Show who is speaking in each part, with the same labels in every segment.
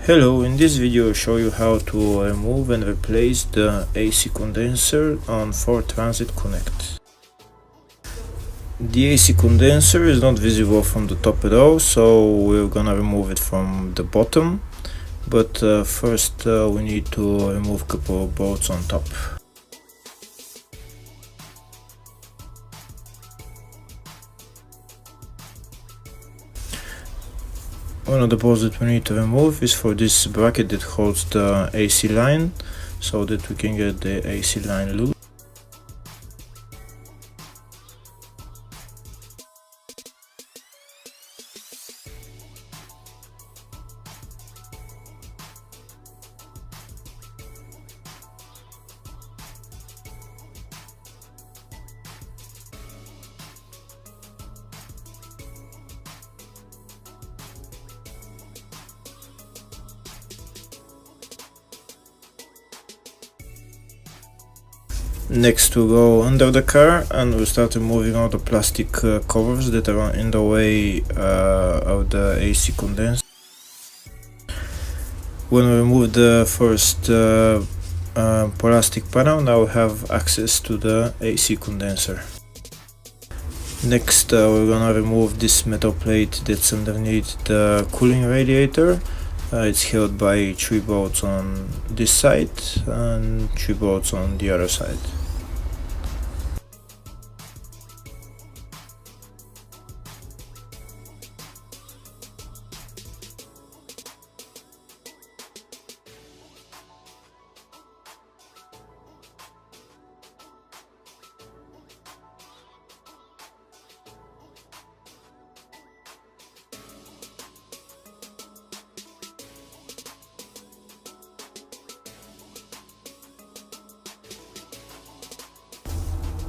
Speaker 1: Hello, in this video I'll show you how to remove and replace the AC condenser on Ford Transit Connect. The AC condenser is not visible from the top at all, so we're gonna remove it from the bottom. But first we need to remove a couple of bolts on top. One of the bolts that we need to remove is for this bracket that holds the AC line, so that we can get the AC line loose. Next we go under the car and we start removing all the plastic covers that are in the way of the AC condenser. When we remove the first plastic panel, now we have access to the AC condenser. Next we're gonna remove this metal plate that's underneath the cooling radiator. It's held by 3 bolts on this side and 3 bolts on the other side.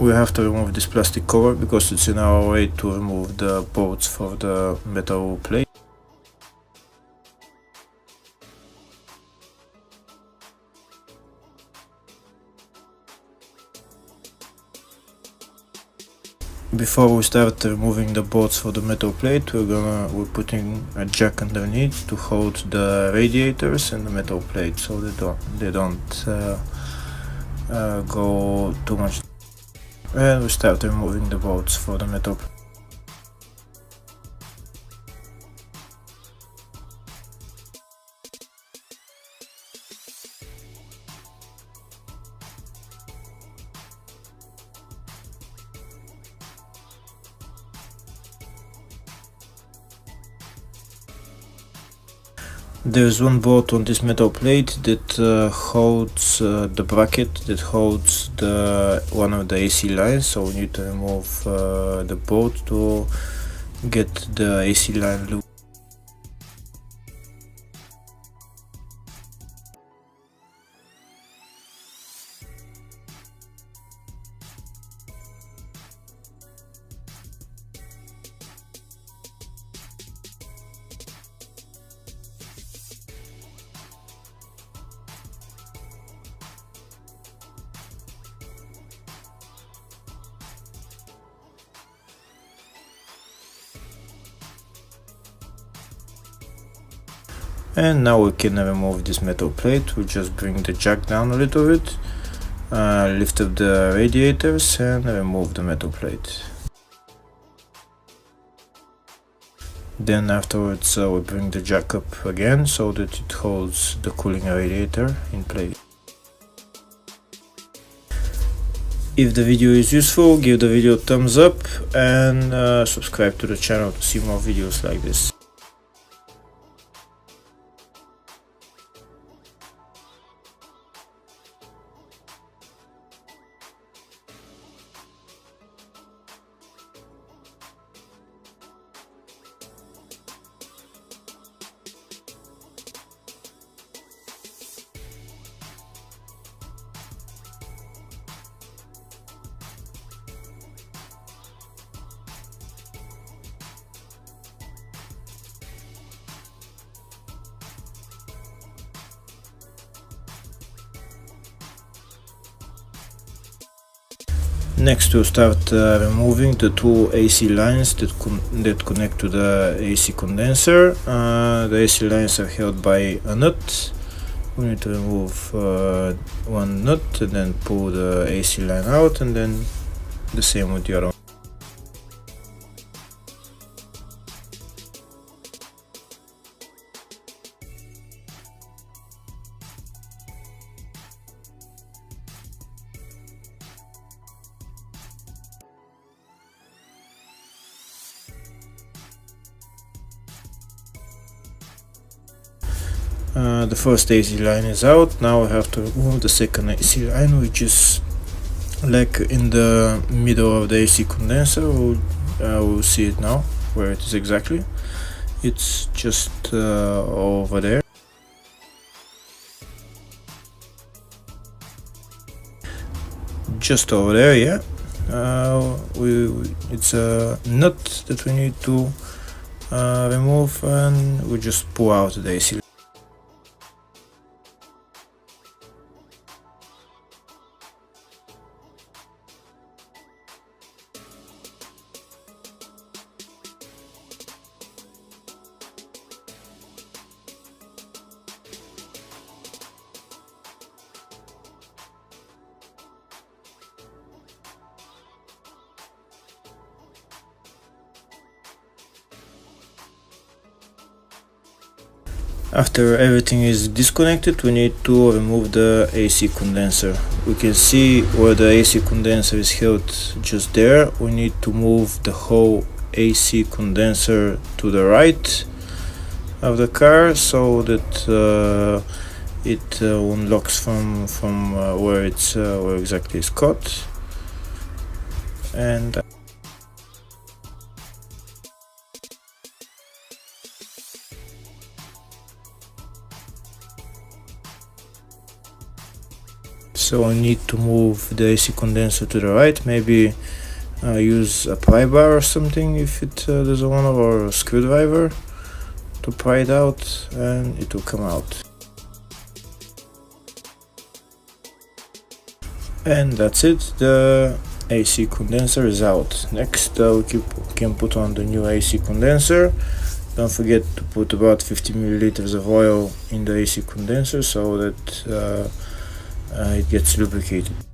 Speaker 1: We have to remove this plastic cover because it's in our way to remove the bolts for the metal plate. Before we start removing the bolts for the metal plate, we're putting a jack underneath to hold the radiators and the metal plate so they don't go too much. And we start removing the bolts for the metal plate. There's one bolt on this metal plate that holds the bracket that holds one of the AC lines, so we need to remove the bolt to get the AC line loose. And now we can remove this metal plate. We just bring the jack down a little bit, lift up the radiators and remove the metal plate. Then afterwards we bring the jack up again so that it holds the cooling radiator in place. If the video is useful, give the video a thumbs up and subscribe to the channel to see more videos like this. Next we'll start removing the two AC lines that connect to the AC condenser. The AC lines are held by a nut. We need to remove one nut and then pull the AC line out, and then the same with the other one. The first AC line is out. Now I have to remove the second AC line, which is like in the middle of the AC condenser. We'll see it now, where it is exactly. It's just over there. Just over there, yeah. It's a nut that we need to remove, and we just pull out the AC line. After everything is disconnected, we need to remove the AC condenser. We can see where the AC condenser is held just there. We need to move the whole AC condenser to the right of the car so that it unlocks from where exactly it's caught. And so I need to move the AC condenser to the right, maybe use a pry bar or something if it doesn't want to, or a screwdriver to pry it out, and it will come out. And that's it, the AC condenser is out. Next we can put on the new AC condenser. Don't forget to put about 50 milliliters of oil in the AC condenser so that it gets lubricated.